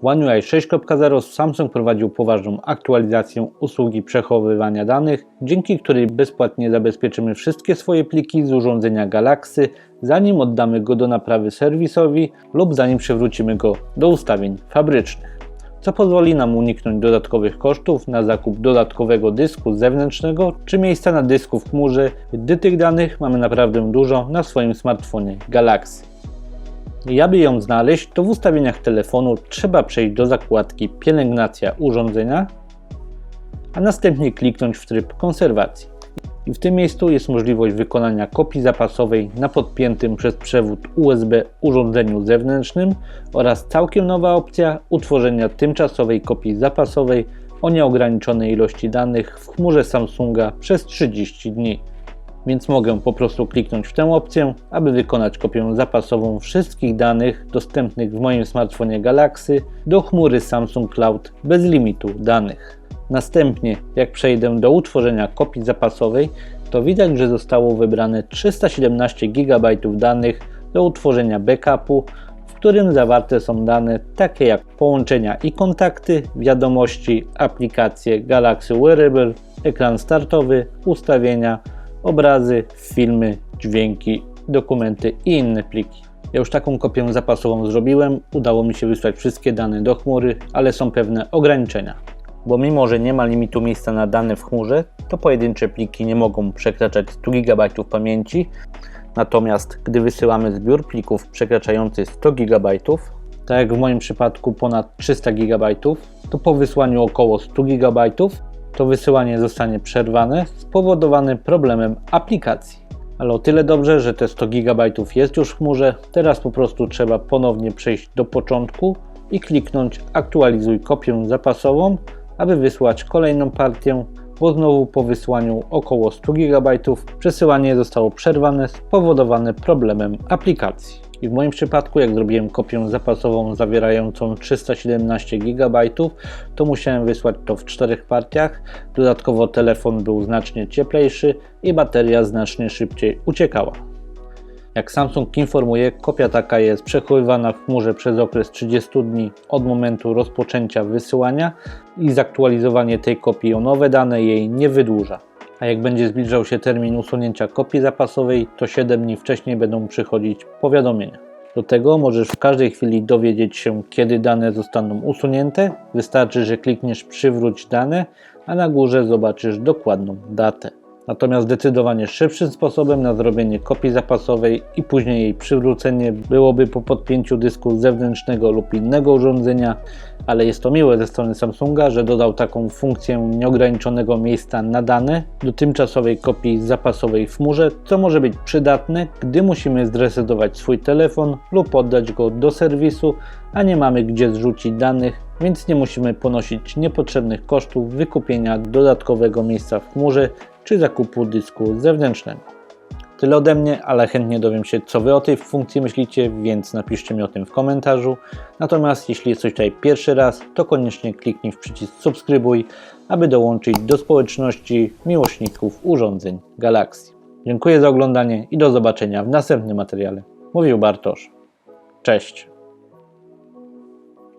W One UI 6.0 Samsung prowadził poważną aktualizację usługi przechowywania danych, dzięki której bezpłatnie zabezpieczymy wszystkie swoje pliki z urządzenia Galaxy, zanim oddamy go do naprawy serwisowi lub zanim przywrócimy go do ustawień fabrycznych, co pozwoli nam uniknąć dodatkowych kosztów na zakup dodatkowego dysku zewnętrznego czy miejsca na dysku w chmurze, gdy tych danych mamy naprawdę dużo na swoim smartfonie Galaxy. I aby ją znaleźć, to w ustawieniach telefonu trzeba przejść do zakładki Pielęgnacja urządzenia, a następnie kliknąć w tryb konserwacji. I w tym miejscu jest możliwość wykonania kopii zapasowej na podpiętym przez przewód USB urządzeniu zewnętrznym oraz całkiem nowa opcja utworzenia tymczasowej kopii zapasowej o nieograniczonej ilości danych w chmurze Samsunga przez 30 dni. Więc mogę po prostu kliknąć w tę opcję, aby wykonać kopię zapasową wszystkich danych dostępnych w moim smartfonie Galaxy do chmury Samsung Cloud bez limitu danych. Następnie, jak przejdę do utworzenia kopii zapasowej, to widać, że zostało wybrane 317 GB danych do utworzenia backupu, w którym zawarte są dane takie jak połączenia i kontakty, wiadomości, aplikacje Galaxy Wearable, ekran startowy, ustawienia, obrazy, filmy, dźwięki, dokumenty i inne pliki. Ja już taką kopię zapasową zrobiłem, udało mi się wysłać wszystkie dane do chmury, ale są pewne ograniczenia. Bo mimo, że nie ma limitu miejsca na dane w chmurze, to pojedyncze pliki nie mogą przekraczać 100 GB pamięci, natomiast gdy wysyłamy zbiór plików przekraczający 100 GB, tak jak w moim przypadku ponad 300 GB, to po wysłaniu około 100 GB to wysyłanie zostanie przerwane, spowodowane problemem aplikacji. Ale o tyle dobrze, że te 100 GB jest już w chmurze, teraz po prostu trzeba ponownie przejść do początku i kliknąć aktualizuj kopię zapasową, aby wysłać kolejną partię, bo znowu po wysłaniu około 100 GB przesyłanie zostało przerwane, spowodowane problemem aplikacji. I w moim przypadku, jak zrobiłem kopię zapasową zawierającą 317 GB, to musiałem wysłać to w 4 partiach. Dodatkowo telefon był znacznie cieplejszy i bateria znacznie szybciej uciekała. Jak Samsung informuje, kopia taka jest przechowywana w chmurze przez okres 30 dni od momentu rozpoczęcia wysyłania i zaktualizowanie tej kopii o nowe dane jej nie wydłuża. A jak będzie zbliżał się termin usunięcia kopii zapasowej, to 7 dni wcześniej będą przychodzić powiadomienia. Do tego możesz w każdej chwili dowiedzieć się, kiedy dane zostaną usunięte. Wystarczy, że klikniesz przywróć dane, a na górze zobaczysz dokładną datę. Natomiast zdecydowanie szybszym sposobem na zrobienie kopii zapasowej i później jej przywrócenie byłoby po podpięciu dysku zewnętrznego lub innego urządzenia, ale jest to miłe ze strony Samsunga, że dodał taką funkcję nieograniczonego miejsca na dane do tymczasowej kopii zapasowej w chmurze, co może być przydatne, gdy musimy zresetować swój telefon lub oddać go do serwisu, a nie mamy gdzie zrzucić danych, więc nie musimy ponosić niepotrzebnych kosztów wykupienia dodatkowego miejsca w chmurze czy zakupu dysku zewnętrznego. Tyle ode mnie, ale chętnie dowiem się, co Wy o tej funkcji myślicie, więc napiszcie mi o tym w komentarzu. Natomiast jeśli jesteś tutaj pierwszy raz, to koniecznie kliknij w przycisk subskrybuj, aby dołączyć do społeczności miłośników urządzeń Galaxy. Dziękuję za oglądanie i do zobaczenia w następnym materiale. Mówił Bartosz. Cześć!